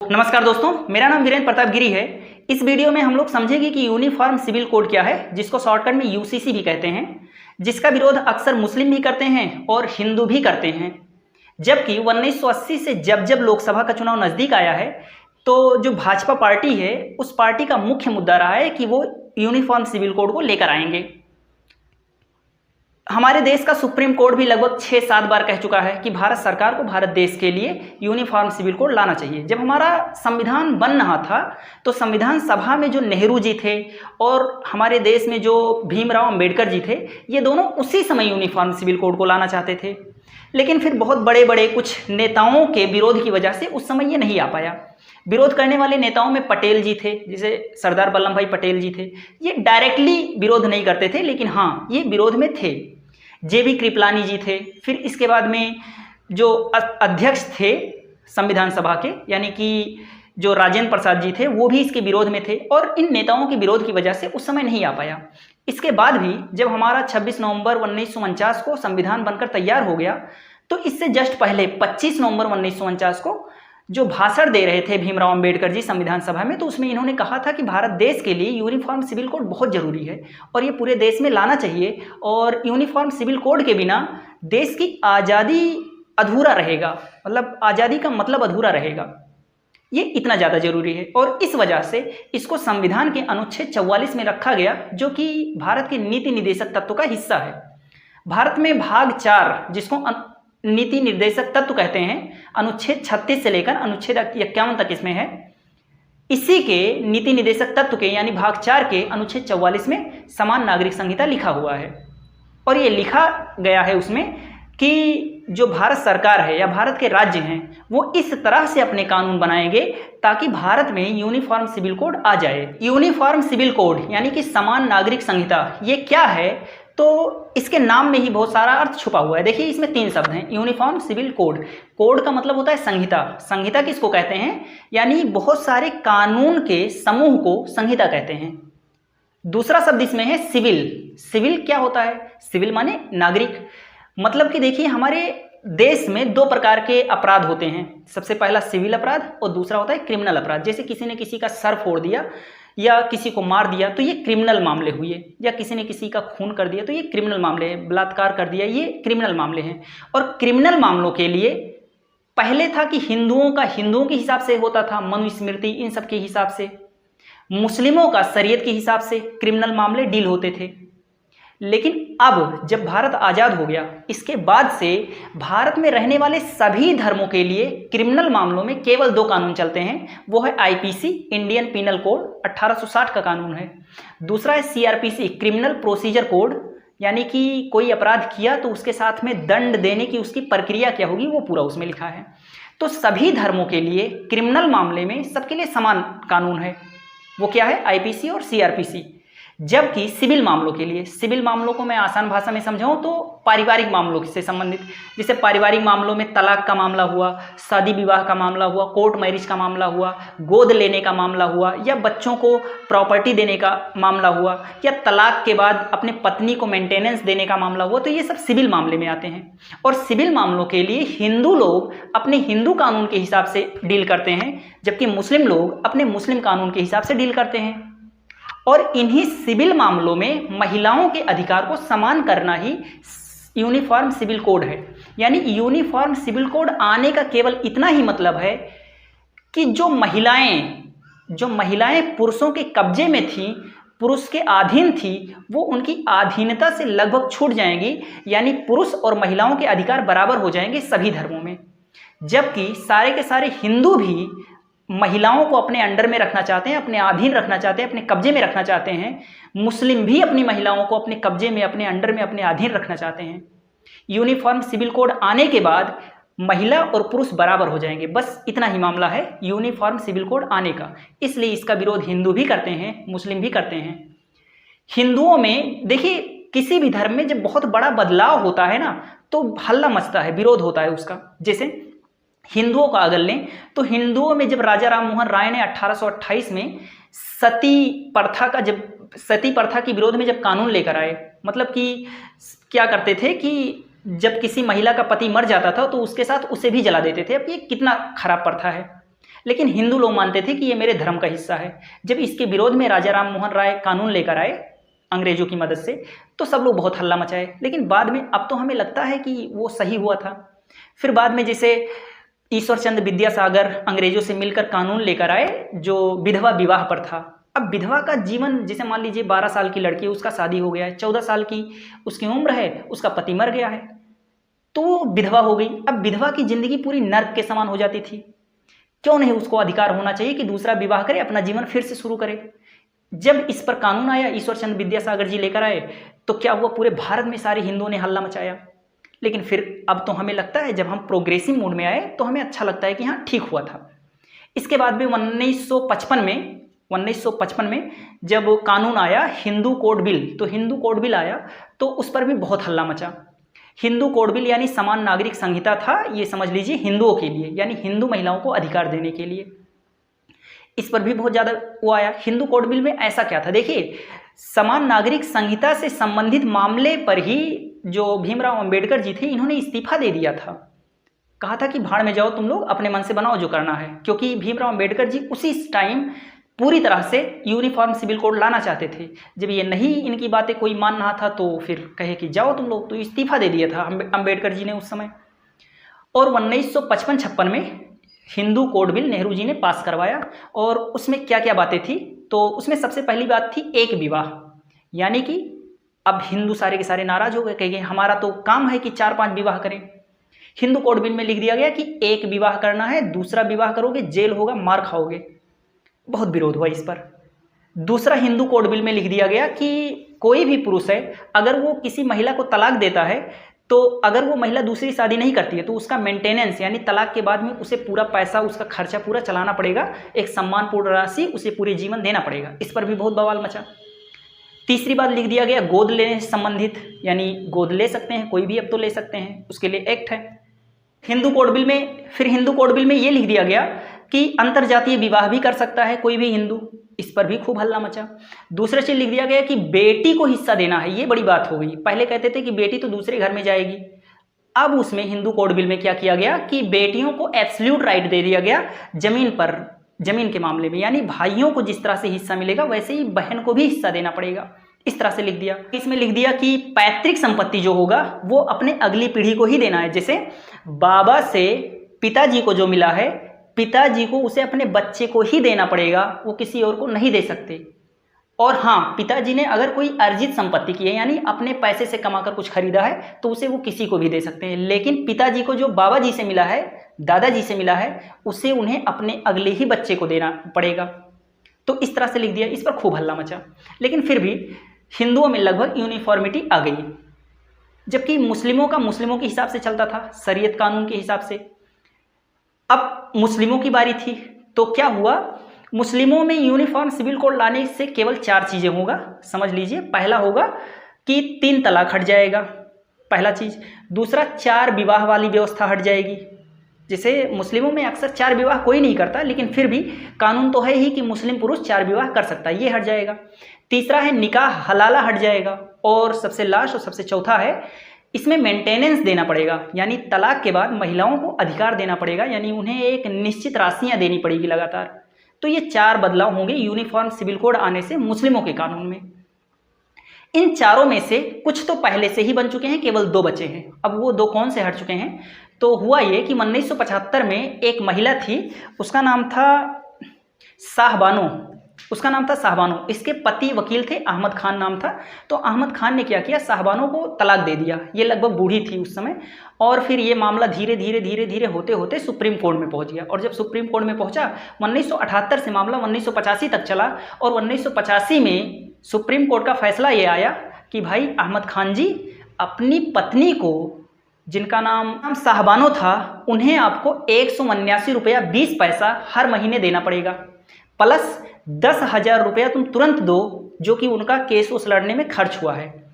नमस्कार दोस्तों, मेरा नाम वीरेंद्र प्रताप गिरी है। इस वीडियो में हम लोग समझेंगे कि यूनिफॉर्म सिविल कोड क्या है, जिसको शॉर्टकट में यूसीसी भी कहते हैं, जिसका विरोध अक्सर मुस्लिम भी करते हैं और हिंदू भी करते हैं। जबकि 1980 से जब जब लोकसभा का चुनाव नज़दीक आया है, तो जो भाजपा पार्टी है, उस पार्टी का मुख्य मुद्दा रहा है कि वो यूनिफॉर्म सिविल कोड को लेकर आएंगे। हमारे देश का सुप्रीम कोर्ट भी लगभग 6-7 बार कह चुका है कि भारत सरकार को भारत देश के लिए यूनिफॉर्म सिविल कोड लाना चाहिए। जब हमारा संविधान बन रहा था तो संविधान सभा में जो नेहरू जी थे और हमारे देश में जो भीमराव अंबेडकर जी थे, ये दोनों उसी समय यूनिफॉर्म सिविल कोड को लाना चाहते थे। लेकिन फिर बहुत बड़े बड़े कुछ नेताओं के विरोध की वजह से उस समय ये नहीं आ पाया। विरोध करने वाले नेताओं में पटेल जी थे, जैसे सरदार वल्लभ भाई पटेल जी थे। ये डायरेक्टली विरोध नहीं करते थे, लेकिन हाँ, ये विरोध में थे। जेबी कृपलानी जी थे। फिर इसके बाद में जो अध्यक्ष थे संविधान सभा के, यानी कि जो राजेंद्र प्रसाद जी थे, वो भी इसके विरोध में थे और इन नेताओं के विरोध की वजह से उस समय नहीं आ पाया। इसके बाद भी जब हमारा 26 नवंबर 1949 को संविधान बनकर तैयार हो गया, तो इससे जस्ट पहले 25 नवंबर 1949 को जो भाषण दे रहे थे भीमराव अंबेडकर जी संविधान सभा में, तो उसमें इन्होंने कहा था कि भारत देश के लिए यूनिफॉर्म सिविल कोड बहुत ज़रूरी है और ये पूरे देश में लाना चाहिए, और यूनिफॉर्म सिविल कोड के बिना देश की आज़ादी अधूरा रहेगा, मतलब आज़ादी का मतलब अधूरा रहेगा। ये इतना ज़्यादा ज़रूरी है और इस वजह से इसको संविधान के अनुच्छेद 44 में रखा गया, जो कि भारत के नीति निर्देशक तत्व का हिस्सा है। भारत में भाग 4, जिसको नीति निर्देशक तत्व कहते हैं, अनुच्छेद 36 से लेकर अनुच्छेद 51 तक इसमें है। इसी के नीति निर्देशक तत्व के यानी भाग 4 के अनुच्छेद 44 में समान नागरिक संहिता लिखा हुआ है और ये लिखा गया है उसमें कि जो भारत सरकार है या भारत के राज्य हैं, वो इस तरह से अपने कानून बनाएंगे ताकि भारत में यूनिफॉर्म सिविल कोड आ जाए। यूनिफॉर्म सिविल कोड यानी कि समान नागरिक संहिता, ये क्या है? तो इसके नाम में ही बहुत सारा अर्थ छुपा हुआ है। देखिए, इसमें 3 शब्द हैं, यूनिफॉर्म सिविल कोड। कोड का मतलब होता है संहिता। संहिता किसको कहते हैं? यानी बहुत सारे कानून के समूह को संहिता कहते हैं। दूसरा शब्द इसमें है सिविल। सिविल क्या होता है? सिविल माने नागरिक। मतलब कि देखिए, हमारे देश में 2 प्रकार के अपराध होते हैं। सबसे पहला सिविल अपराध और दूसरा होता है क्रिमिनल अपराध। जैसे किसी ने किसी का सर फोड़ दिया या किसी को मार दिया तो ये क्रिमिनल मामले हुए, या किसी ने किसी का खून कर दिया तो ये क्रिमिनल मामले हैं, बलात्कार कर दिया, ये क्रिमिनल मामले हैं। और क्रिमिनल मामलों के लिए पहले था कि हिंदुओं के हिसाब से होता था, मनुस्मृति इन सब के हिसाब से। मुस्लिमों का शरीयत के हिसाब से क्रिमिनल मामले डील होते थे। लेकिन अब जब भारत आज़ाद हो गया, इसके बाद से भारत में रहने वाले सभी धर्मों के लिए क्रिमिनल मामलों में केवल 2 कानून चलते हैं। वो है आईपीसी, इंडियन पिनल कोड 1860 का कानून है। दूसरा है सीआरपीसी, क्रिमिनल प्रोसीजर कोड, यानी कि कोई अपराध किया तो उसके साथ में दंड देने की उसकी प्रक्रिया क्या होगी, वो पूरा उसमें लिखा है। तो सभी धर्मों के लिए क्रिमिनल मामले में सबके लिए समान कानून है। वो क्या है? आईपीसी और सीआरपीसी। जबकि सिविल मामलों के लिए, सिविल मामलों को मैं आसान भाषा में समझाऊं तो पारिवारिक मामलों से संबंधित, जैसे पारिवारिक मामलों में तलाक का मामला हुआ, शादी विवाह का मामला हुआ, कोर्ट मैरिज का मामला हुआ, गोद लेने का मामला हुआ, या बच्चों को प्रॉपर्टी देने का मामला हुआ, या तलाक के बाद अपने पत्नी को मेंटेनेंस देने का मामला हुआ, तो ये सब सिविल मामले में आते हैं। और सिविल मामलों के लिए हिंदू लोग अपने हिंदू कानून के हिसाब से डील करते हैं, जबकि मुस्लिम लोग अपने मुस्लिम कानून के हिसाब से डील करते हैं। और इन्हीं सिविल मामलों में महिलाओं के अधिकार को समान करना ही यूनिफॉर्म सिविल कोड है। यानी यूनिफॉर्म सिविल कोड आने का केवल इतना ही मतलब है कि जो महिलाएं पुरुषों के कब्जे में थीं, पुरुष के अधीन थी, वो उनकी अधीनता से लगभग छूट जाएंगी। यानी पुरुष और महिलाओं के अधिकार बराबर हो जाएंगे सभी धर्मों में। जबकि सारे के सारे हिंदू भी महिलाओं को अपने अंडर में रखना चाहते हैं, अपने अधीन रखना चाहते हैं, अपने कब्जे में रखना चाहते हैं। मुस्लिम भी अपनी महिलाओं को अपने कब्जे में, अपने अंडर में, अपने अधीन रखना चाहते हैं। यूनिफॉर्म सिविल कोड आने के बाद महिला और पुरुष बराबर हो जाएंगे। बस इतना ही मामला है यूनिफॉर्म सिविल कोड आने का। इसलिए इसका विरोध हिंदू भी करते हैं, मुस्लिम भी करते हैं। हिंदुओं में देखिए, किसी भी धर्म में जब बहुत बड़ा बदलाव होता है ना, तो हल्ला मचता है, विरोध होता है उसका। जैसे हिंदुओं का अगर लें तो हिंदुओं में जब राजा राम मोहन राय ने 1828 में सती प्रथा के विरोध में जब कानून लेकर आए, मतलब कि क्या करते थे कि जब किसी महिला का पति मर जाता था तो उसके साथ उसे भी जला देते थे। अब ये कितना खराब प्रथा है। लेकिन हिंदू लोग मानते थे कि ये मेरे धर्म का हिस्सा है। जब इसके विरोध में राजा राम मोहन राय कानून लेकर आए अंग्रेजों की मदद से, तो सब लोग बहुत हल्ला मचाए, लेकिन बाद में अब तो हमें लगता है कि वो सही हुआ था। फिर बाद में जैसे ईश्वर चंद्र विद्यासागर अंग्रेजों से मिलकर कानून लेकर आए जो विधवा विवाह पर था। अब विधवा का जीवन, जैसे मान लीजिए 12 साल की लड़की है, उसका शादी हो गया है, 14 साल की उसकी उम्र है, उसका पति मर गया है, तो वो विधवा हो गई। अब विधवा की जिंदगी पूरी नर्क के समान हो जाती थी। क्यों नहीं उसको अधिकार होना चाहिए कि दूसरा विवाह करे, अपना जीवन फिर से शुरू करे। जब इस पर कानून आया, ईश्वर चंद्र विद्यासागर जी लेकर आए, तो क्या हुआ, पूरे भारत में सारे हिंदुओं ने हल्ला मचाया। लेकिन फिर अब तो हमें लगता है, जब हम प्रोग्रेसिव मोड में आए तो हमें अच्छा लगता है कि हाँ ठीक हुआ था। इसके बाद भी 1955 में जब कानून आया हिंदू कोड बिल, तो हिंदू कोड बिल आया तो उस पर भी बहुत हल्ला मचा। हिंदू कोड बिल यानी समान नागरिक संहिता था, ये समझ लीजिए हिंदुओं के लिए, यानी हिंदू महिलाओं को अधिकार देने के लिए। इस पर भी बहुत ज़्यादा वो आया। हिंदू कोड बिल में ऐसा क्या था, देखिए समान नागरिक संहिता से संबंधित मामले पर ही जो भीमराव अंबेडकर जी थे, इन्होंने इस्तीफा दे दिया था। कहा था कि भाड़ में जाओ तुम लोग, अपने मन से बनाओ जो करना है, क्योंकि भीमराव अंबेडकर जी उसी टाइम पूरी तरह से यूनिफॉर्म सिविल कोड लाना चाहते थे। जब ये नहीं इनकी बातें कोई मान रहा था तो फिर कहे कि जाओ तुम लोग, तो इस्तीफा दे दिया था अंबेडकर जी ने उस समय। और 1955-56 में हिंदू कोड बिल नेहरू जी ने पास करवाया। और उसमें क्या क्या बातें थी, तो उसमें सबसे पहली बात थी एक विवाह, यानी कि अब हिंदू सारे के सारे नाराज हो गए, कहेंगे हमारा तो काम है कि 4-5 विवाह करें। हिंदू कोड बिल में लिख दिया गया कि एक विवाह करना है, दूसरा विवाह करोगे जेल होगा, मार खाओगे। बहुत विरोध हुआ इस पर। दूसरा हिंदू कोड बिल में लिख दिया गया कि कोई भी पुरुष है, अगर वो किसी महिला को तलाक देता है, तो अगर वो महिला दूसरी शादी नहीं करती है तो उसका मेंटेनेंस यानी तलाक के बाद में उसे पूरा पैसा, उसका खर्चा पूरा चलाना पड़ेगा, एक सम्मानपूर्ण राशि उसे पूरे जीवन देना पड़ेगा। इस पर भी बहुत बवाल मचा। तीसरी बात लिख दिया गया गोद लेने से संबंधित, यानी गोद ले सकते हैं कोई भी, अब तो ले सकते हैं, उसके लिए एक्ट है हिंदू कोड बिल में। फिर हिंदू कोड बिल में ये लिख दिया गया कि अंतरजातीय विवाह भी कर सकता है कोई भी हिंदू। इस पर भी खूब हल्ला मचा। दूसरा चीज लिख दिया गया कि बेटी को हिस्सा देना है, ये बड़ी बात हो गई। पहले कहते थे कि बेटी तो दूसरे घर में जाएगी, अब उसमें हिंदू कोड बिल में क्या किया गया कि बेटियों को एब्सोल्यूट राइट दे दिया गया जमीन पर, जमीन के मामले में, यानी भाइयों को जिस तरह से हिस्सा मिलेगा वैसे ही बहन को भी हिस्सा देना पड़ेगा। इस तरह से लिख दिया। इसमें लिख दिया कि पैतृक संपत्ति जो होगा वो अपने अगली पीढ़ी को ही देना है। जैसे बाबा से पिताजी को जो मिला है, पिताजी को उसे अपने बच्चे को ही देना पड़ेगा, वो किसी और को नहीं दे सकते। और हाँ, पिताजी ने अगर कोई अर्जित संपत्ति की है, यानी अपने पैसे से कमाकर कुछ खरीदा है, तो उसे वो किसी को भी दे सकते हैं। लेकिन पिताजी को जो बाबा जी से मिला है, दादाजी से मिला है, उसे उन्हें अपने अगले ही बच्चे को देना पड़ेगा। तो इस तरह से लिख दिया। इस पर खूब हल्ला मचा। लेकिन फिर भी हिंदुओं में लगभग यूनिफॉर्मिटी आ गई, जबकि मुस्लिमों का मुस्लिमों के हिसाब से चलता था, शरीयत कानून के हिसाब से। अब मुस्लिमों की बारी थी, तो क्या हुआ, मुस्लिमों में यूनिफॉर्म सिविल कोड लाने से केवल 4 चीज़ें होगा, समझ लीजिए। पहला होगा कि 3 तलाक हट जाएगा, पहला चीज़। दूसरा, 4 विवाह वाली व्यवस्था हट जाएगी। जैसे मुस्लिमों में अक्सर 4 विवाह कोई नहीं करता, लेकिन फिर भी कानून तो है ही कि मुस्लिम पुरुष 4 विवाह कर सकता है, ये हट जाएगा। तीसरा है निकाह हलाला हट जाएगा। और सबसे लास्ट और सबसे चौथा है, इसमें मेंटेनेंस देना पड़ेगा, यानी तलाक के बाद महिलाओं को अधिकार देना पड़ेगा, यानी उन्हें एक निश्चित राशियां देनी पड़ेगी लगातार। तो ये 4 बदलाव होंगे यूनिफॉर्म सिविल कोड आने से मुस्लिमों के कानून में। इन चारों में से कुछ तो पहले से ही बन चुके हैं, केवल 2 बचे हैं। अब वो 2 कौन से हट चुके हैं, तो हुआ ये कि 1975 में एक महिला थी, उसका नाम था शाहबानो, इसके पति वकील थे, अहमद खान नाम था। तो अहमद खान ने क्या किया, शाहबानो को तलाक दे दिया। ये लगभग बूढ़ी थी उस समय। और फिर ये मामला धीरे धीरे होते होते सुप्रीम कोर्ट में पहुंच गया। और जब सुप्रीम कोर्ट में पहुंचा, 1978 से मामला 1985 तक चला। और 1985 में सुप्रीम कोर्ट का फैसला ये आया कि भाई अहमद खान जी, अपनी पत्नी को, जिनका नाम शाहबानो था, उन्हें आपको 179 रुपया 20 पैसा हर महीने देना पड़ेगा, प्लस 10,000 रुपया तुम तुरंत दो, जो कि उनका केस उस लड़ने में खर्च हुआ है।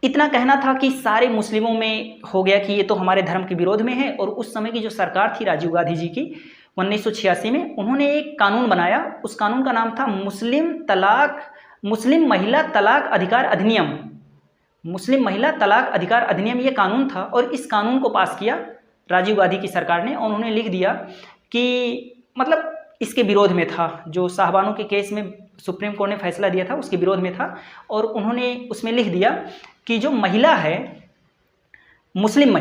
इतना कहना था कि सारे मुस्लिमों में हो गया कि ये तो हमारे धर्म के विरोध में है। और उस समय की जो सरकार थी राजीव गांधी जी की, 1986 में, उन्होंने एक कानून बनाया। उस कानून का नाम था मुस्लिम महिला तलाक अधिकार अधिनियम। मुस्लिम महिला तलाक अधिकार अधिनियम ये कानून था। और इस कानून को पास किया राजीव गांधी की सरकार ने। और उन्होंने लिख दिया कि मतलब इसके विरोध में था, जो शाहबानो के केस में सुप्रीम कोर्ट ने फैसला दिया था उसके विरोध में था। और उन्होंने उसमें लिख दिया कि जो महिला है, मुस्लिम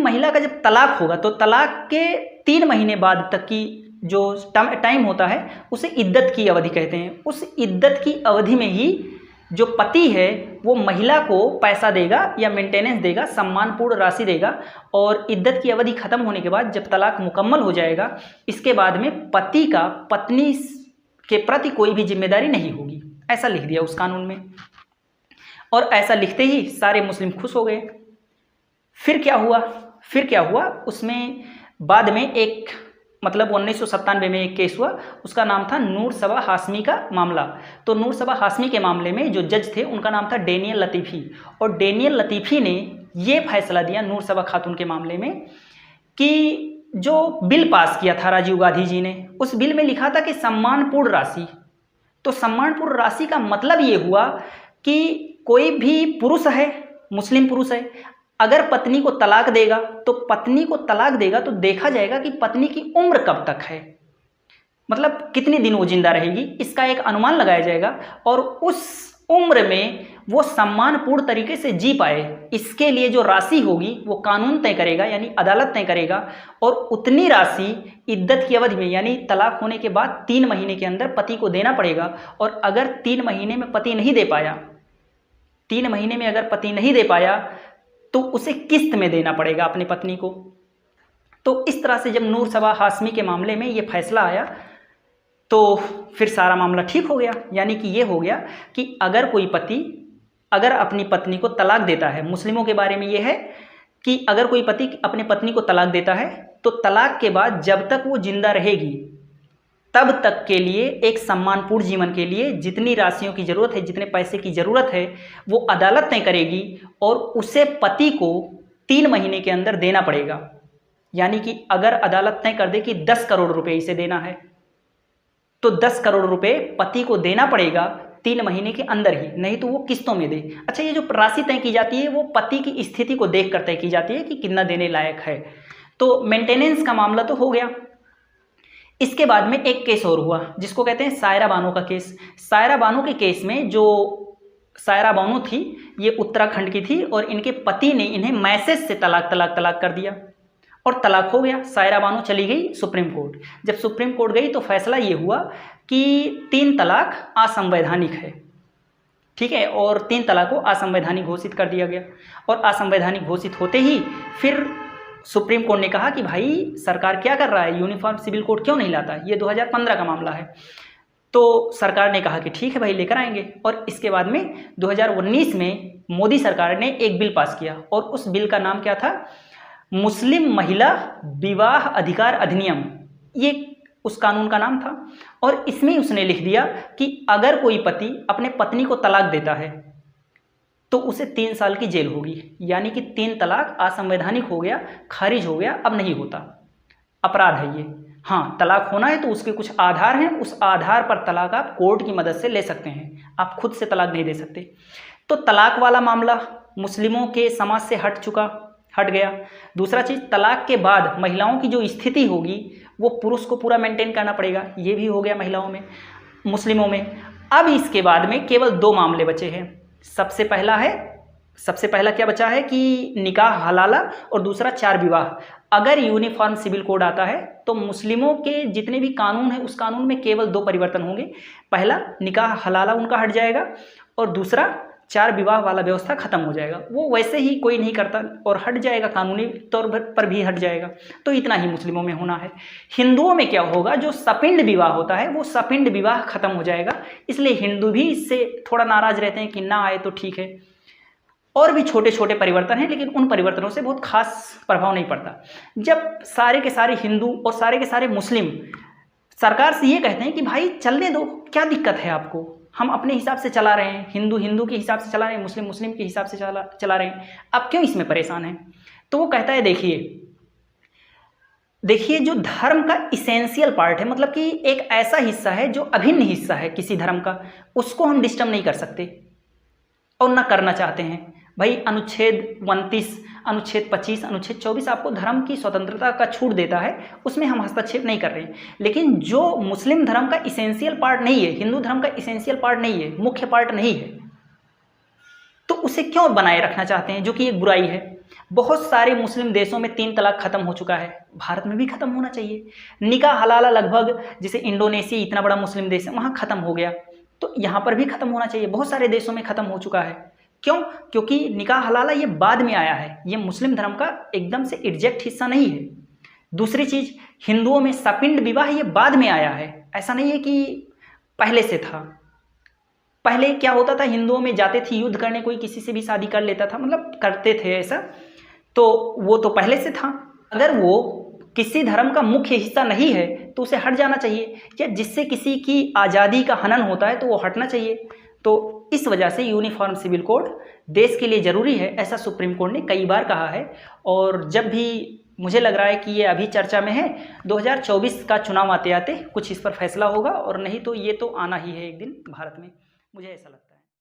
महिला का जब तलाक होगा तो तलाक के 3 महीने बाद तक की जो टाइम होता है उसे इद्दत की अवधि कहते हैं। उस इद्दत की अवधि में ही जो पति है वो महिला को पैसा देगा या मेंटेनेंस देगा, सम्मानपूर्ण राशि देगा। और इद्दत की अवधि खत्म होने के बाद जब तलाक मुकम्मल हो जाएगा, इसके बाद में पति का पत्नी के प्रति कोई भी जिम्मेदारी नहीं होगी, ऐसा लिख दिया उस कानून में। और ऐसा लिखते ही सारे मुस्लिम खुश हो गए। फिर क्या हुआ उसमें बाद में एक 1997 में एक केस हुआ, उसका नाम था नूर सबा हाशमी का मामला। तो नूर सबा हाशमी के मामले में जो जज थे उनका नाम था डेनियल लतीफ़ी। और डेनियल लतीफ़ी ने ये फैसला दिया नूर सबा खातून के मामले में कि जो बिल पास किया था राजीव गांधी जी ने, उस बिल में लिखा था कि सम्मानपूर्ण राशि। तो सम्मानपूर्ण राशि का मतलब ये हुआ कि कोई भी पुरुष है, मुस्लिम पुरुष है, अगर पत्नी को तलाक देगा तो देखा जाएगा कि पत्नी की उम्र कब तक है, मतलब कितने दिन वो जिंदा रहेगी, इसका एक अनुमान लगाया जाएगा। और उस उम्र में वो सम्मानपूर्ण तरीके से जी पाए, इसके लिए जो राशि होगी वो कानून तय करेगा, यानी अदालत तय करेगा। और उतनी राशि इद्दत की अवधि में, यानी तलाक होने के बाद 3 महीने के अंदर पति को देना पड़ेगा। और अगर 3 महीने में पति नहीं दे पाया, 3 महीने में अगर पति नहीं दे पाया तो उसे किस्त में देना पड़ेगा अपनी पत्नी को। तो इस तरह से जब नूर सबा हाशमी के मामले में ये फैसला आया तो फिर सारा मामला ठीक हो गया। यानी कि ये हो गया कि अगर कोई पति अगर अपनी पत्नी को तलाक देता है, मुस्लिमों के बारे में ये है कि अगर कोई पति अपनी पत्नी को तलाक देता है तो तलाक के बाद जब तक वो जिंदा रहेगी तब तक के लिए एक सम्मानपूर्ण जीवन के लिए जितनी राशियों की ज़रूरत है, जितने पैसे की ज़रूरत है, वो अदालत तय करेगी और उसे पति को 3 महीने के अंदर देना पड़ेगा। यानी कि अगर अदालत तय कर दे कि 10 करोड़ रुपए इसे देना है तो 10 करोड़ रुपए पति को देना पड़ेगा 3 महीने के अंदर ही, नहीं तो वो किस्तों में दे। अच्छा, ये जो राशि तय की जाती है वो पति की स्थिति को देख कर तय की जाती है कि कितना देने लायक है। तो मेंटेनेंस का मामला तो हो गया। इसके बाद में एक केस और हुआ जिसको कहते हैं सायरा बानो का केस। सायरा बानो के केस में जो सायरा बानो थी ये उत्तराखंड की थी और इनके पति ने इन्हें मैसेज से तलाक कर दिया और तलाक हो गया। सायरा बानो चली गई सुप्रीम कोर्ट। जब सुप्रीम कोर्ट गई तो फैसला ये हुआ कि 3 तलाक असंवैधानिक है, ठीक है, और 3 तलाक को असंवैधानिक घोषित कर दिया गया। और असंवैधानिक घोषित होते ही फिर सुप्रीम कोर्ट ने कहा कि भाई सरकार क्या कर रहा है, यूनिफॉर्म सिविल कोड क्यों नहीं लाता, ये 2015 का मामला है। तो सरकार ने कहा कि ठीक है भाई लेकर आएंगे। और इसके बाद में 2019 में मोदी सरकार ने एक बिल पास किया और उस बिल का नाम क्या था, मुस्लिम महिला विवाह अधिकार अधिनियम, ये उस कानून का नाम था। और इसमें उसने लिख दिया कि अगर कोई पति अपने पत्नी को तलाक देता है तो उसे 3 साल की जेल होगी। यानी कि 3 तलाक असंवैधानिक हो गया, खारिज हो गया, अब नहीं होता, अपराध है ये। हाँ, तलाक होना है तो उसके कुछ आधार हैं, उस आधार पर तलाक आप कोर्ट की मदद से ले सकते हैं, आप खुद से तलाक नहीं दे सकते। तो तलाक वाला मामला मुस्लिमों के समाज से हट गया। दूसरा चीज़, तलाक के बाद महिलाओं की जो स्थिति होगी वो पुरुष को पूरा मेंटेन करना पड़ेगा, ये भी हो गया महिलाओं में, मुस्लिमों में। अब इसके बाद में केवल 2 मामले बचे हैं। सबसे पहला क्या बचा है कि निकाह हलाला और दूसरा 4 विवाह। अगर यूनिफॉर्म सिविल कोड आता है तो मुस्लिमों के जितने भी कानून हैं उस कानून में केवल 2 परिवर्तन होंगे। पहला, निकाह हलाला उनका हट जाएगा और दूसरा 4 विवाह वाला व्यवस्था खत्म हो जाएगा। वो वैसे ही कोई नहीं करता और हट जाएगा, कानूनी तौर पर भी हट जाएगा। तो इतना ही मुस्लिमों में होना है। हिंदुओं में क्या होगा, जो सपिंड विवाह होता है वो सपिंड विवाह खत्म हो जाएगा। इसलिए हिंदू भी इससे थोड़ा नाराज रहते हैं कि ना आए तो ठीक है। और भी छोटे छोटे परिवर्तन हैं लेकिन उन परिवर्तनों से बहुत खास प्रभाव नहीं पड़ता। जब सारे के सारे हिंदू और सारे के सारे मुस्लिम सरकार से ये कहते हैं कि भाई चलने दो, क्या दिक्कत है आपको, हम अपने हिसाब से चला रहे हैं, हिंदू हिंदू के हिसाब से चला रहे हैं, मुस्लिम मुस्लिम के हिसाब से चला रहे हैं, आप क्यों इसमें परेशान हैं। तो वो कहता है देखिए जो धर्म का इसेंशियल पार्ट है, मतलब कि एक ऐसा हिस्सा है जो अभिन्न हिस्सा है किसी धर्म का, उसको हम डिस्टर्ब नहीं कर सकते और ना करना चाहते हैं। भाई अनुच्छेद 29 अनुच्छेद 25, अनुच्छेद 24 आपको धर्म की स्वतंत्रता का छूट देता है, उसमें हम हस्तक्षेप नहीं कर रहे हैं। लेकिन जो मुस्लिम धर्म का इसेंशियल पार्ट नहीं है, हिंदू धर्म का इसेंशियल पार्ट नहीं है, मुख्य पार्ट नहीं है, तो उसे क्यों बनाए रखना चाहते हैं, जो कि एक बुराई है। बहुत सारे मुस्लिम देशों में 3 तलाक खत्म हो चुका है, भारत में भी खत्म होना चाहिए। निकाह हलाला लगभग, जैसे इंडोनेशिया इतना बड़ा मुस्लिम देश है, वहाँ खत्म हो गया, तो यहाँ पर भी खत्म होना चाहिए। बहुत सारे देशों में खत्म हो चुका है। क्यों? क्योंकि निकाह हलाला ये बाद में आया है, ये मुस्लिम धर्म का एकदम से एग्जैक्ट हिस्सा नहीं है। दूसरी चीज़, हिंदुओं में सपिंड विवाह ये बाद में आया है, ऐसा नहीं है कि पहले से था। पहले क्या होता था, हिंदुओं में जाते थे युद्ध करने, कोई किसी से भी शादी कर लेता था, मतलब करते थे ऐसा, तो वो तो पहले से था। अगर वो किसी धर्म का मुख्य हिस्सा नहीं है तो उसे हट जाना चाहिए, या जिससे किसी की आज़ादी का हनन होता है तो वो हटना चाहिए। तो इस वजह से यूनिफॉर्म सिविल कोड देश के लिए ज़रूरी है, ऐसा सुप्रीम कोर्ट ने कई बार कहा है। और जब भी मुझे लग रहा है कि ये अभी चर्चा में है, 2024 का चुनाव आते आते कुछ इस पर फैसला होगा, और नहीं तो ये तो आना ही है एक दिन भारत में, मुझे ऐसा लगता है।